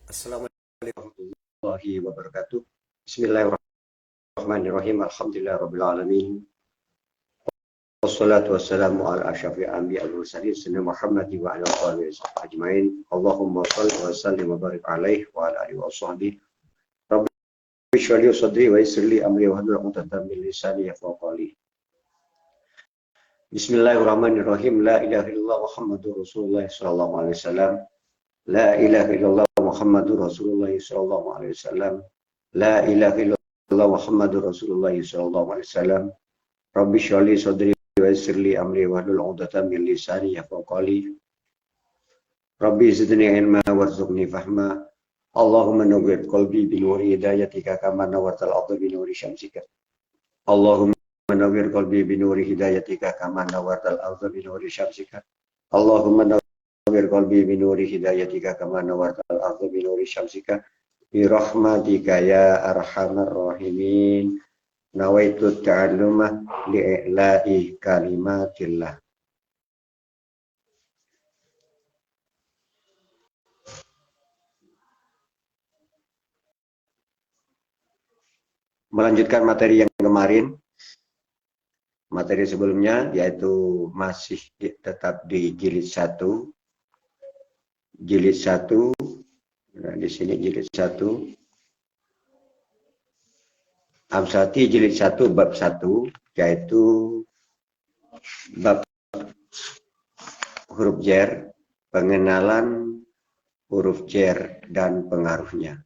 Assalamualaikum warahmatullahi wabarakatuh. Bismillahirrahmanirrahim. Alhamdulillahirabbil alamin. Wassalatu wassalamu ala asyrafil anbiya'i wal mursalin sayyidina Muhammad wa ala alihi ajmain. Allahumma shalli wa sallim wa barik alaihi wa ala alihi wa sahbihi. Rabbi shrah li sadri wa yassir li amri wa hlul 'uqdatam min lisani yafqahu qawli. Bismillahirrahmanirrahim. La ilaha illallah Muhammadur Rasulullah sallallahu alaihi wasallam. La ilaha illallah Muhammadur Rasulullah sallallahu alaihi wasallam. La ilaha illallah Muhammadur Rasulullah sallallahu alaihi wasallam. Rabbi shrah li sadri wa yassir li amri wa hlul 'uqdatam min lisani yafqahu qawli. Rabbi zidni ilma warzuqni fahma. Allahumma nawwir qalbi bi nuri hidayatika kama nawwartal arda bi nuri syamsika. Allahumma nawwir qalbi bi nuri hidayatika kama nawwartal arda bi nuri syamsika. Allahumma nawwir qalbi bi nuri hidayatika kama nawwartal arda bi nuri syamsika. Bi rahmatika ya arhamar rahimin. Nawaitu ta'alluma li'ila'i kalimatillah. Melanjutkan materi yang kemarin, materi sebelumnya, yaitu masih tetap di jilid 1. Jilid 1, nah di sini jilid 1. Amsati jilid 1 bab 1, yaitu bab huruf jar, pengenalan huruf jar dan pengaruhnya.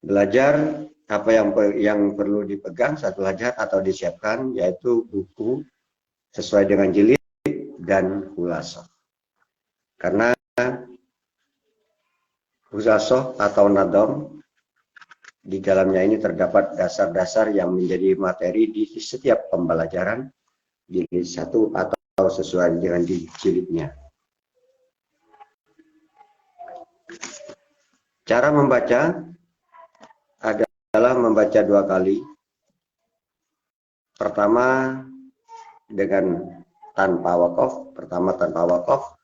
Belajar apa yang perlu dipegang saat belajar atau disiapkan, yaitu buku sesuai dengan jilid dan khulasoh. Karena khulasoh atau nadom di dalamnya ini terdapat dasar-dasar yang menjadi materi di setiap pembelajaran jilid 1 atau sesuai dengan di jilidnya. Cara membaca adalah membaca 2 kali. Pertama dengan tanpa waqaf. Pertama tanpa waqaf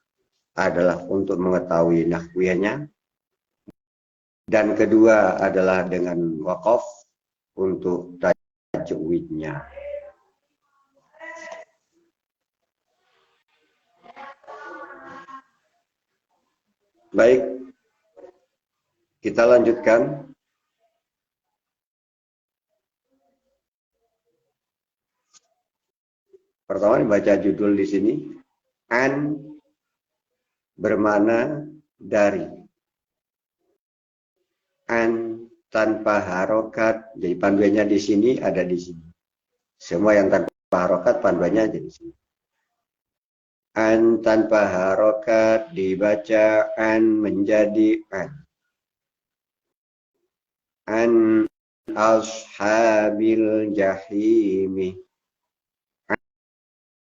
adalah untuk mengetahui nahwiyahnya. Dan kedua adalah dengan waqaf untuk tajwidnya. Baik, kita lanjutkan. Pertama dibaca judul di sini, an bermakna dari. An tanpa harokat, jadi panduannya di sini ada di sini. Semua yang tanpa harokat panduannya ada di sini. An tanpa harokat dibaca an menjadi an. An ashabil jahimi.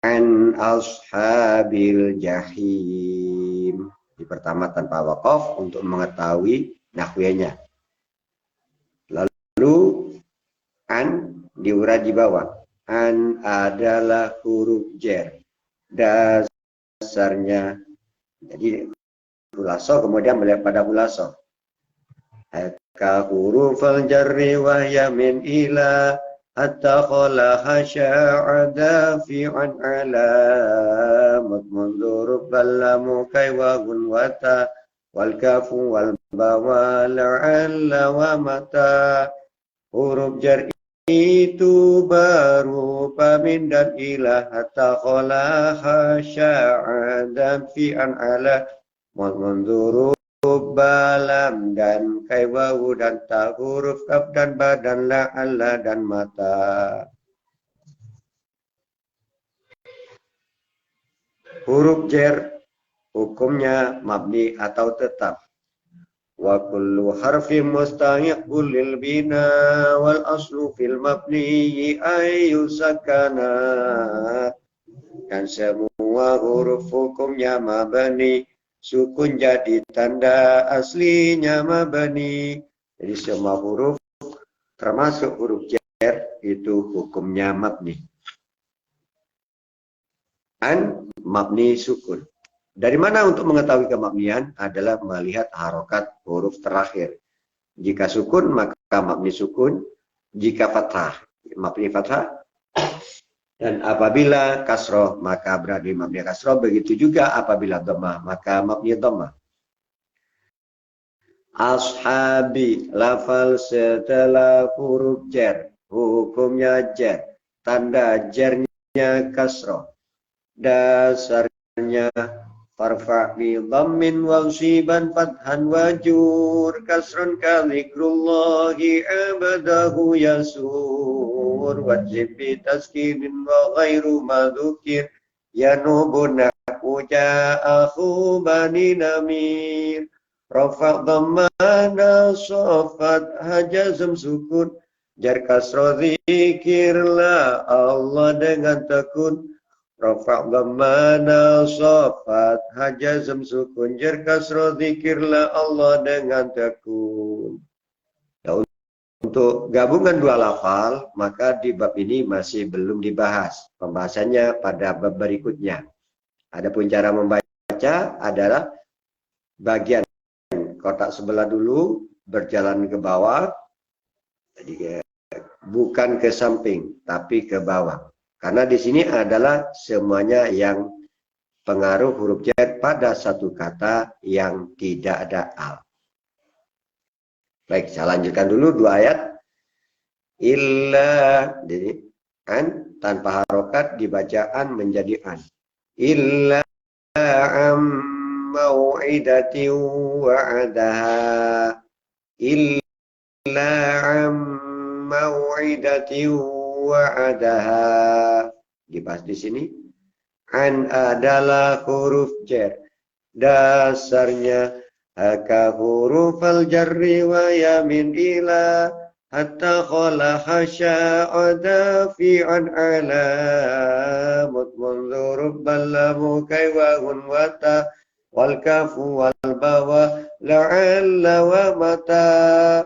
An ashabil jahim. Di pertama tanpa waqaf untuk mengetahui nahwiyahnya. Lalu an diurut di bawah. An adalah huruf jar. Dasarnya. Jadi khulasoh kemudian melihat pada khulasoh. Ka hurufal jarri wa yamin ila hatta khalaha sya'ada fi'an alamat mundur ballamu kaywagun wata wal kafu wal bawa la'alla wa mata. Huruf jar itu berupa min dan ila hatta khalaha sya'ada fi'an alamat mundur balam dan kaiwawu dan ta, huruf kaf dan ba dan la, alla dan mata. Huruf jar hukumnya mabni atau tetap. Wa kullu harfin mustahiqul lil bina wal aslu fil mabni ayu sakana. Dan semua huruf hukumnya mabni, sukun jadi tanda aslinya mabni. Jadi semua huruf termasuk huruf jar itu hukumnya mabni. An mabni sukun. Dari mana untuk mengetahui kemabnian? Adalah melihat harokat huruf terakhir. Jika sukun, maka mabni sukun. Jika fathah, mabni fathah. Dan apabila kasroh, maka berarti mabni kasroh. Begitu juga apabila dhammah, maka mabni dhammah. Ashabi, lafal setelah huruf jar. Hukumnya jar. Tanda jarnya kasroh. Dasarnya farfa' bi dhammin wasiban fathan wajur kasrun ka dzikrullahi abadahu yasur wajib bi taskinin wa ghairu madzukir yanubun uja akhu bani namir rafa' dhammana sofat hajazm sukun jar kasro zikirlah Allah dengan tekun rafa' dhammana sofat hajazm sukun jar kasro dzikirlah Allah dengan tekun. Nah, untuk gabungan dua lafal maka di bab ini masih belum dibahas. Pembahasannya pada bab berikutnya. Adapun cara membaca adalah bagian kotak sebelah dulu berjalan ke bawah. Jadi bukan ke samping tapi ke bawah. Karena di sini adalah semuanya yang pengaruh huruf jar pada satu kata yang tidak ada al. Baik, saya lanjutkan dulu dua ayat. Illa, jadi an tanpa harokat dibacaan menjadi an. Illa am mau'idati wa'adaha. Illa am mau'idati wa'adaha. Dibahas di sini. An adalah huruf jar. Dasarnya haka huruf al-jarri wa yamin ila hatta khala hasya'ada fi'an ala mutmunzurub ballamu kaywahun wata wal kafu wal bawa la'alla wa mata.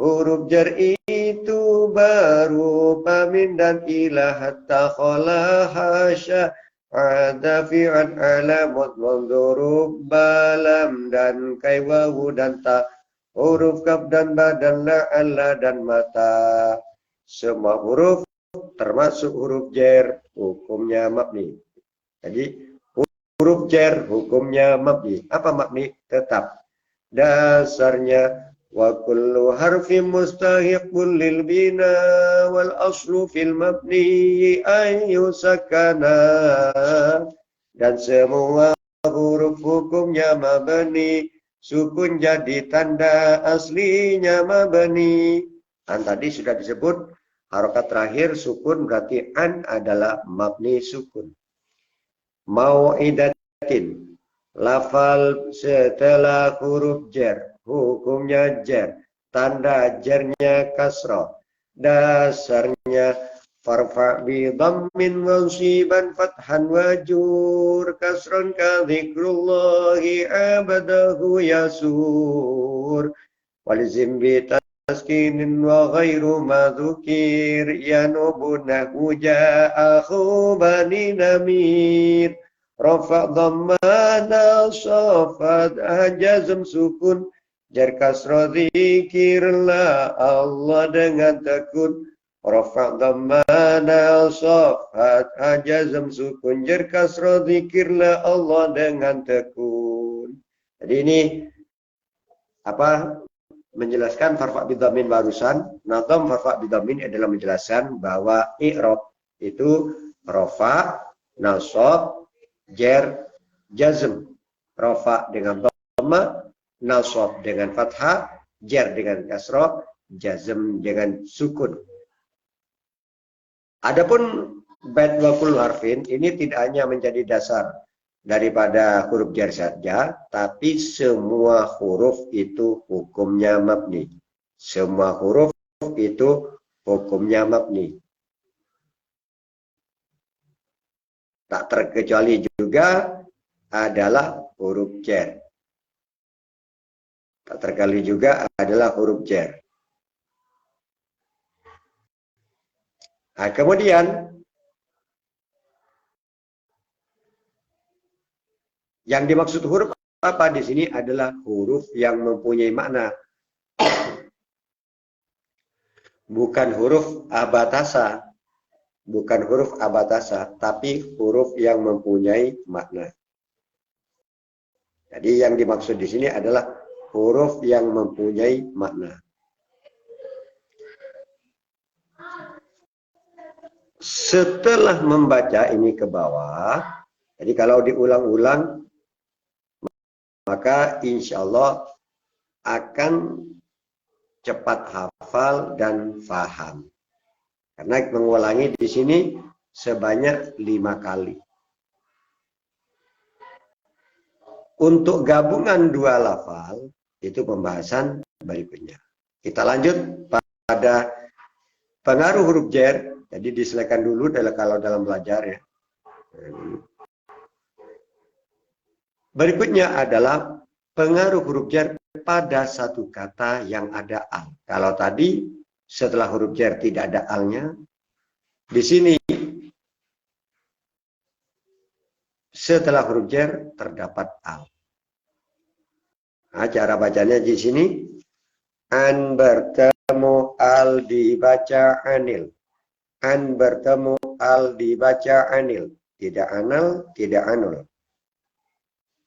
Huruf jar itu baru pamin dan ila hatta khala hasya ada fi'an alamut mundurub balam dan kaiwawu dan ta huruf kaf dan ba dan la'alla dan mata. Semua huruf termasuk huruf jar hukumnya mabni. Jadi huruf jar hukumnya mabni. Apa mabni? Tetap. Dasarnya wa kullu harfin mustahiqun lil bina wal aslu fil mabni ay yusakana. Dan semua huruf hukumnya mabni, sukun jadi tanda aslinya mabni. An tadi sudah disebut harokat terakhir sukun berarti an adalah mabni sukun. Mau'idatin, lafal setelah huruf jar hukumnya jar, tanda jarnya kasroh, dasarnya farfa' bi dhammin wansiban fathan wajur kasron ka dzikrullahi abadahu yasur walizim bi taskinin wa ghairu madzukir yanubuna huja akhu bani namir rafa' dhammana sofat hajazm sukun jar kasro dzikirlah Allah dengan tekun rafa' dhammana sofat hajazm sukun jar kasro dzikirlah Allah dengan tekun. Jadi ini apa menjelaskan farfa' bidhammin barusan. Nazam farfa' bidhammin adalah menjelaskan bahwa i'rab itu rafa', nasab, jar, jazm. Rafa' dengan dhamma, nasab dengan fathah, jar dengan kasrah, jazm dengan sukun. Adapun bait wa kullu harfin ini tidak hanya menjadi dasar daripada huruf jar saja, tapi semua huruf itu hukumnya mabni. Semua huruf itu hukumnya mabni. Tak terkecuali juga adalah huruf jar. Tak terkecuali juga adalah huruf jar. Nah, kemudian Yang dimaksud huruf apa di sini adalah huruf yang mempunyai makna. Bukan huruf abatasa. Bukan huruf abatasa, tapi huruf yang mempunyai makna. Jadi yang dimaksud di sini adalah huruf yang mempunyai makna. Setelah membaca ini ke bawah, jadi kalau diulang-ulang, maka insya Allah akan cepat hafal dan faham. Karena mengulangi di sini sebanyak 5 kali. Untuk gabungan 2 lafal, itu pembahasan berikutnya. Kita lanjut pada pengaruh huruf jar. Jadi diselesaikan dulu kalau dalam belajar ya. Berikutnya adalah pengaruh huruf jar pada satu kata yang ada al. Kalau tadi setelah huruf jar tidak ada alnya, di sini setelah huruf jar terdapat al. Nah, cara bacanya di sini an bertemu al dibaca anil. An bertemu al dibaca anil. Tidak anal, tidak anul.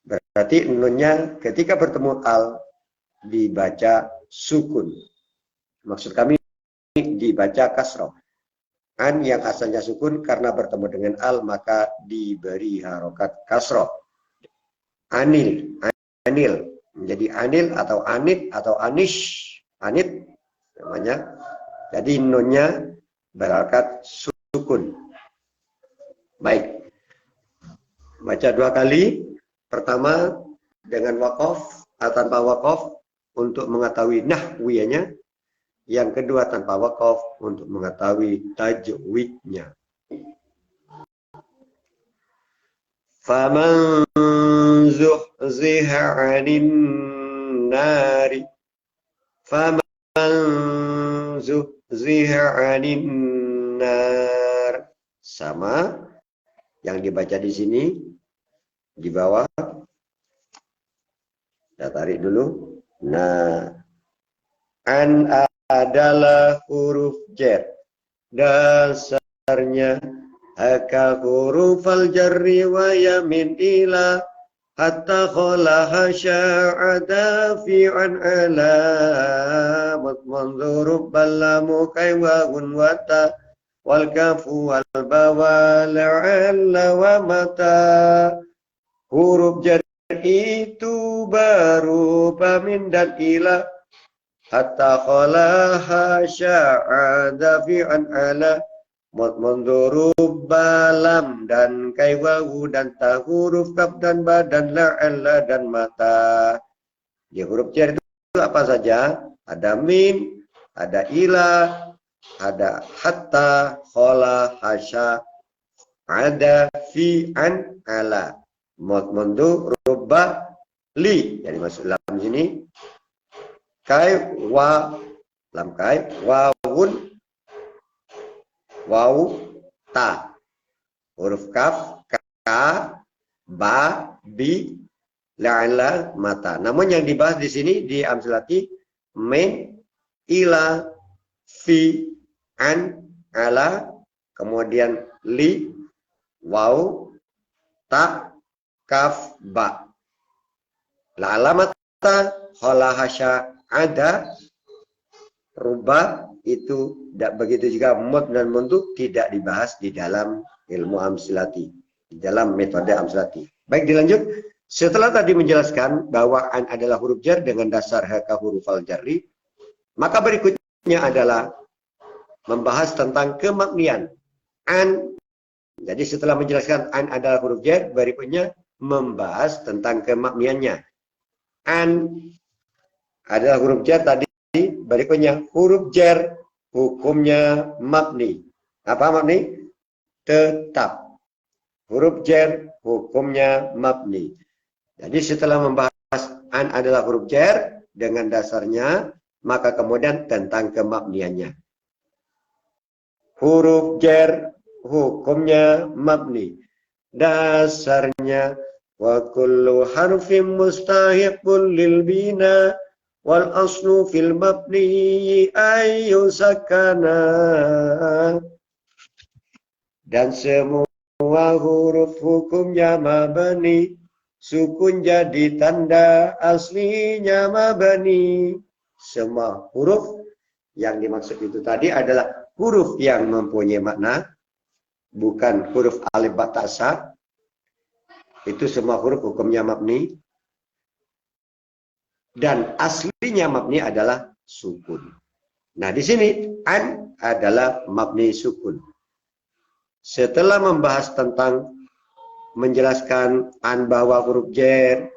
Berarti nunnya ketika bertemu al dibaca sukun. Maksud kami dibaca kasroh. An yang asalnya sukun karena bertemu dengan al maka diberi harokat kasroh. Anil, anil menjadi anil atau anit atau anish, anit namanya. Jadi nunnya berharokat sukun. Baik, baca 2 kali. Pertama dengan wakof atau tanpa wakof untuk mengetahui nahwiyahnya. Yang kedua tanpa wakof untuk mengetahui tajwidnya. Faman zuhziha 'anil nari. Faman zuhziha 'anil nar. Sama yang dibaca di sini di bawah. Kita tarik dulu. Nah, an adalah huruf jar. Dasarnya haka huruf al-jarri wa yamin ila hatta kholaha sya'ada fi'an alamat manzurub balamu kaywahun wata wal kafu wal bawa la'alla wa mata. Huruf jar itu berupa min dan ila hatta kholaha sya'ada fi'an ala mundurub balam dan kaiwahu dan ta huruf kaf dan ba dan la'alla dan mata. Di huruf jar itu apa saja? Ada min, ada ila, ada hatta, khola, hasya, ada fi'an ala mundurub li. Jadi masuk dalam sini kai wa lam kai wawun waw ta huruf kaf ka ba bi la'ala mata. Namun yang dibahas di sini di amsalati min ila fi an ala kemudian li waw ta kaf ba la'ala mata khala hasya ada rubah itu tidak begitu juga mod dan muntuk tidak dibahas di dalam ilmu amsilati, di dalam metode amsilati. Baik, dilanjut. Setelah tadi menjelaskan bahwa an adalah huruf jar dengan dasar haka huruf al-jarri, maka berikutnya adalah membahas tentang kemaknian an. Jadi setelah menjelaskan an adalah huruf jar, berikutnya membahas tentang kemakniannya. An adalah huruf jar tadi, berikutnya huruf jar hukumnya mabni. Apa mabni? Tetap. Huruf jar hukumnya mabni. Jadi setelah membahas an adalah huruf jar dengan dasarnya, maka kemudian tentang kemabniannya. Huruf jar hukumnya mabni. Dasarnya wa kullu harfin mustahiqun lil bina wal aslu fil mabni ayu sakana. Dan semua huruf hukumnya mabni, sukun jadi tanda aslinya mabni. Semua huruf yang dimaksud itu tadi adalah huruf yang mempunyai makna, bukan huruf alif ba ta sa. Itu semua huruf hukumnya mabni. Dan aslinya mabni adalah sukun. Nah, di sini an adalah mabni sukun. Setelah membahas tentang menjelaskan an bahwa huruf jar,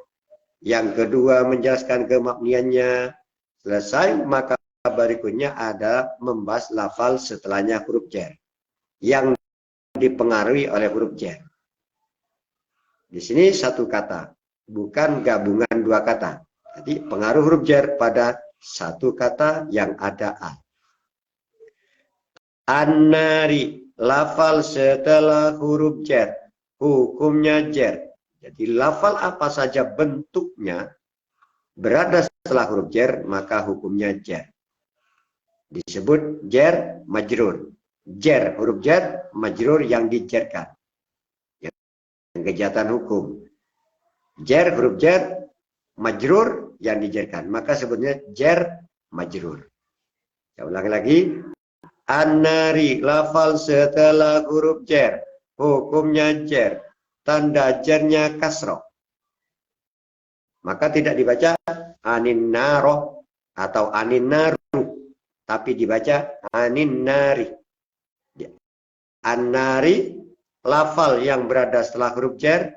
yang kedua menjelaskan kemabniannya selesai, maka berikutnya ada membahas lafal setelahnya huruf jar yang dipengaruhi oleh huruf jar. Di sini satu kata, bukan gabungan dua kata. Jadi pengaruh huruf jar pada satu kata yang ada al. An-nari, lafal setelah huruf jar, hukumnya jar. Jadi lafal apa saja bentuknya berada setelah huruf jar, maka hukumnya jar. Disebut jar majrur. Jar, huruf jar, majrur yang dijarkan. Kejahatan hukum. Jar, huruf jar, majrur yang dijarkan. Maka sebutnya jar majrur. Saya ulangi lagi. An-nari, lafal setelah huruf jar, hukumnya jar. Tanda jarnya kasroh. Maka tidak dibaca anin naroh atau anin naru, tapi dibaca anin nari. An-nari, lafal yang berada setelah huruf jar,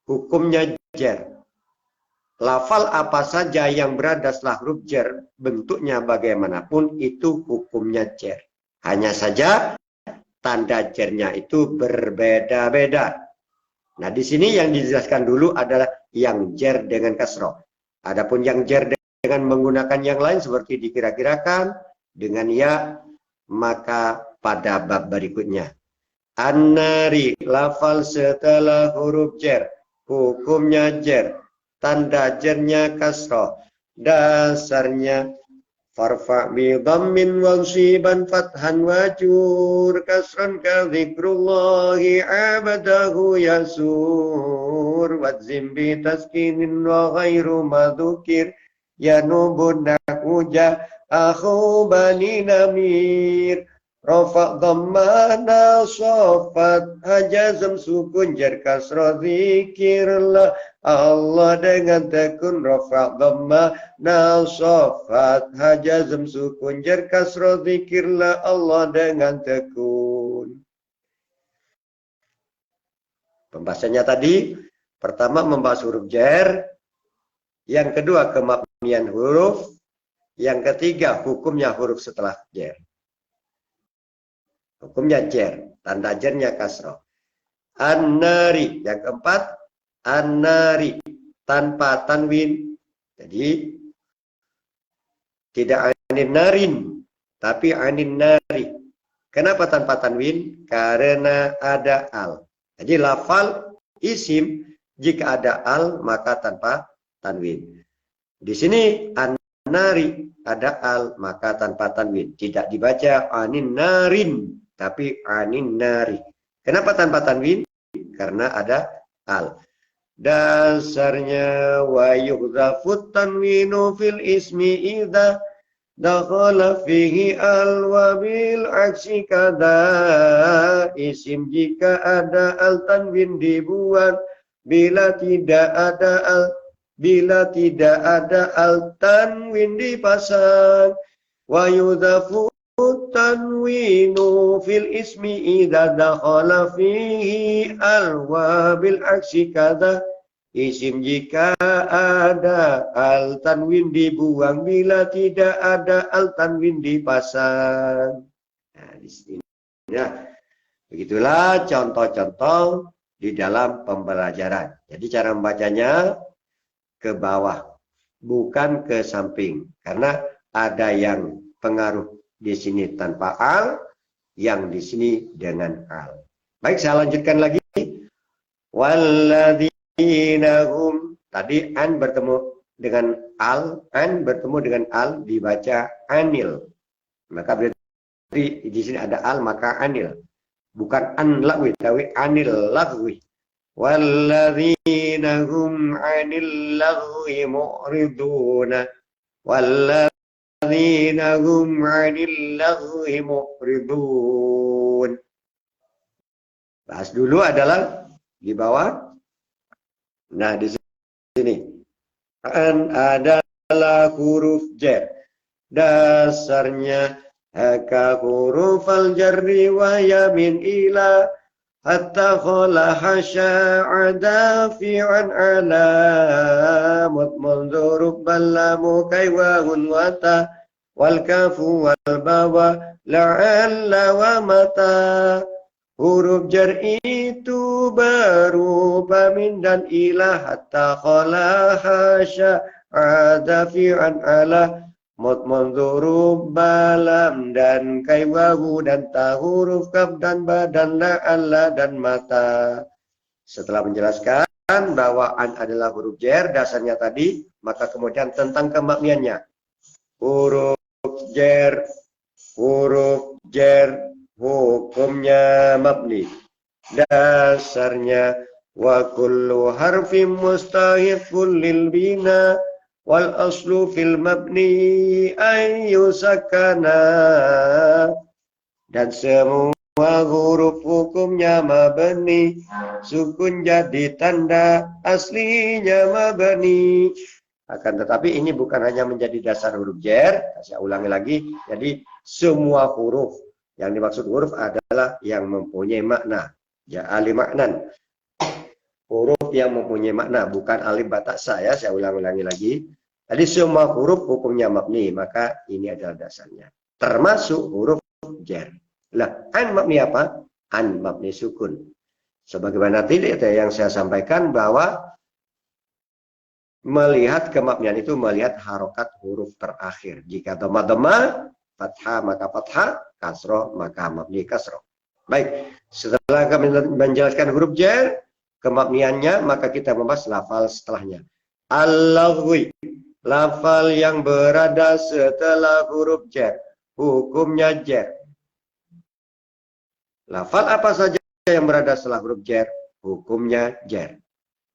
hukumnya jar. Lafal apa saja yang berada setelah huruf jar, bentuknya bagaimanapun, itu hukumnya jar. Hanya saja tanda jarnya itu berbeda-beda. Nah, di sini yang dijelaskan dulu adalah yang jar dengan kasroh. Adapun yang jar dengan menggunakan yang lain seperti dikira-kirakan dengan ya, maka pada bab berikutnya. An-nari, lafal setelah huruf jar, hukumnya jar. Tanda jarnya kasroh. Dasarnya farfa bi dhammin wansiban fathan wajur kasran ka dzikrullahi abadahu yasur wadzim bi taskinin wa ghairu madukir yanubun nahuja akhu bani namir rafa dhammana sofat hajazam sukun jar kasra dzikirlah Allah dengan tekun rafa dhamma nasofat hajazm sukun jar kasro dzikirlah Allah dengan tekun. Pembahasannya tadi, pertama membahas huruf jar, yang kedua kemabnian huruf, yang ketiga hukumnya huruf setelah jar. Hukumnya jar, tanda jarnya kasro. An-nari, yang keempat an-nari tanpa tanwin. Jadi tidak anin narin, tapi anin nari. Kenapa tanpa tanwin? Karena ada al. Jadi lafal isim jika ada al maka tanpa tanwin. Di sini an-nari ada al maka tanpa tanwin. Tidak dibaca anin narin, tapi anin nari. Kenapa tanpa tanwin? Karena ada al. Dasarnya wa yughzafut tanwinu fil ismi idza dakhala fihi al wa bil aksi kada. Isim jika ada al tanwin dibuat, bila tidak ada al tanwin dipasang. Wa yughzafut tanwinu fil ismi idza dakhala fihi al wa bil aksi kada. Isim jika ada al tanwin dibuang, bila tidak ada al tanwin dipasang. Nah, di sini ya. Begitulah contoh-contoh di dalam pembelajaran. Jadi cara membacanya ke bawah, bukan ke samping, karena ada yang pengaruh di sini tanpa al, yang di sini dengan al. Baik, saya lanjutkan lagi. Walladzi hum. Tadi an bertemu dengan bertemu dengan al dibaca anil. Maka berarti di sini ada al maka anil. Bukan an lagwi, tapi anil lagwi. Walladzina hum anil lagwi mu'riduna. Walladzina hum anil lagwi mu'ridun. Bahas dulu adalah di bawah. Nah, di sini an adalah huruf jar. Dasarnya haka huruf al-jarri wa yamin ila hatta khala hasya adafi'an ala mutmundurub ballamu kaywahun wata wal kafu wal bawa la'alla wa mata. Huruf jar itu berupa min dan ilah hatta khala hasya adafi'an ala mutmundurub balam dan kaiwahu dan ta huruf kaf dan ba dan la'alla dan mata. Setelah menjelaskan bahwa an adalah huruf jar dasarnya tadi, maka kemudian tentang kemakniannya. Huruf jar hukumnya mabni. Dasarnya wa kullu harfin mustahiqun lil bina wal aslu fil mabni ayyu sakana. Dan semua huruf hukumnya mabni, sukun jadi tanda aslinya mabni. Akan tetapi ini bukan hanya menjadi dasar huruf jar, saya ulangi lagi. Jadi semua huruf yang dimaksud huruf adalah yang mempunyai makna. Ya alif maknan. Huruf yang mempunyai makna, bukan alif batak saya ulangi lagi. Jadi semua huruf hukumnya mabni, maka ini adalah dasarnya. Termasuk huruf jar. Lah, an mabni apa? An mabni sukun. Sebagaimana tadi yang saya sampaikan bahwa melihat kemabnian itu melihat harokat huruf terakhir. Jika dhamma fathah maka fathah, kasroh maka mabni kasroh. Baik, setelah kami menjelaskan huruf jar, kemabniannya, maka kita membahas lafal setelahnya. Al-laghwi, lafal yang berada setelah huruf jar, hukumnya jar. Lafal apa saja yang berada setelah huruf jar, hukumnya jar.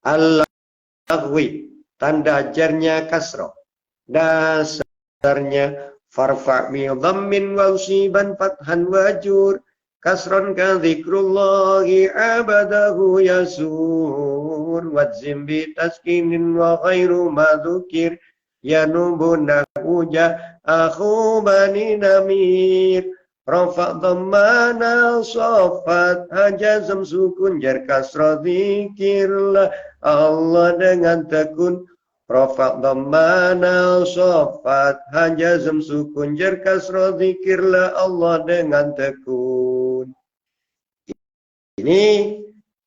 Al-laghwi, tanda jarnya kasroh. Dasarnya farfa' mi dhammin wa usiban fathan wajur kasron ka dzikrullahi abadahu yasur wadzim bi taskinin wa ghairu madzukir yanubun nahuja akhu bani namir rafa' dhammana sofat hajazam sukun jar kasro dzikirlah Allah dengan tekun. Rafa' dhammana sofat hajazam sukun jar kasro dzikirlah Allah dengan tekun. Ini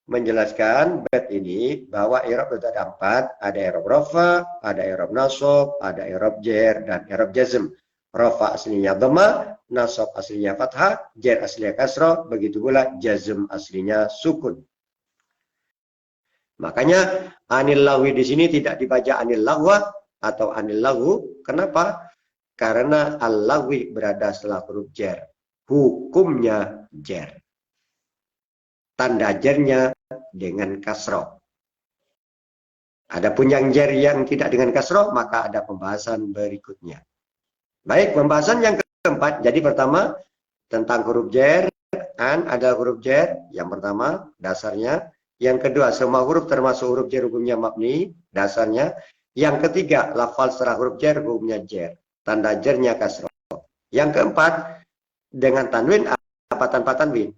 menjelaskan bait ini bahwa i'rab itu ada 4, ada i'rab rafa, ada i'rab nasab, ada i'rab jar dan i'rab jazm. Rafa aslinya dhamma, nasab aslinya fathah, jar aslinya kasro, begitu pula jazm aslinya sukun. Makanya anil lahwi di sini tidak dibaca anil lahwa atau anil lahu. Kenapa? Karena al-lahwi berada setelah huruf jar. Hukumnya jar. Tanda jarnya dengan kasroh. Adapun yang jar yang tidak dengan kasroh, maka ada pembahasan berikutnya. Baik, pembahasan yang keempat. Jadi pertama tentang huruf jar. An ada huruf jar. Yang pertama dasarnya. Yang kedua, semua huruf termasuk huruf jar hukumnya mabni, dasarnya. Yang ketiga, lafal setelah huruf jar hukumnya jar. Tanda jarnya kasroh. Yang keempat, dengan tanwin apa tanpa tanwin?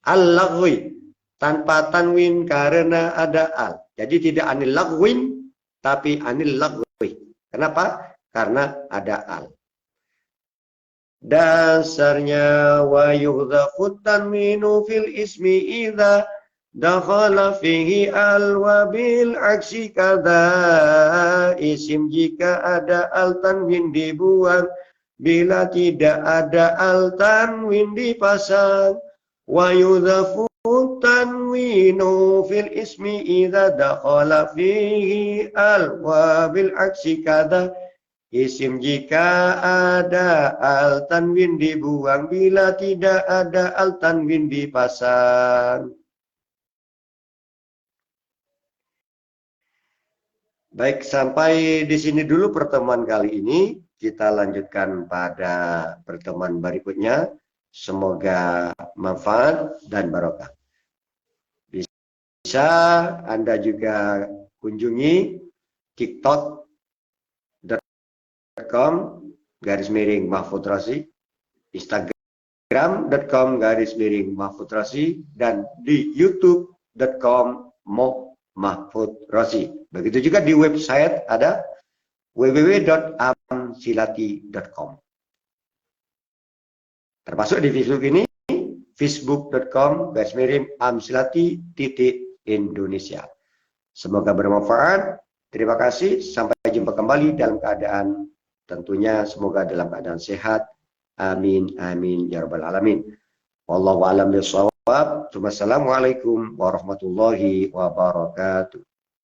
Al-laghwi, tanpa tanwin karena ada al. Jadi tidak anil laghwin, tapi anil laghwi. Kenapa? Karena ada al. Dasarnya wa yuhdhafu tanwinu fil ismi idza dakhala fihi al wa bil aksi kadza. Isim jika ada al tanwin dibuang, bila tidak ada al tanwin dipasang. Wa yuhdhafu tanwin laminu fil ismi idza dakhala fihi al wa bil aksi kada. Isim jika ada al tanwin dibuang, bila tidak ada al tanwin dipasang. Baik, sampai di sini dulu pertemuan kali ini. Kita lanjutkan pada pertemuan berikutnya. Semoga manfaat dan barokah. Bisa Anda juga kunjungi tiktok.com/mahfudrasi, instagram.com/mahfudrasi, dan di youtube.com/mahfudrasi. Begitu juga di website ada www.amsilati.com. Termasuk di Facebook ini facebook.com/amsilati.indonesia. Semoga bermanfaat. Terima kasih. Sampai jumpa kembali dalam keadaan tentunya semoga dalam keadaan sehat. Amin amin ya rabbal alamin. Wallahu a'lam bishawab. Wassalamualaikum warahmatullahi wabarakatuh.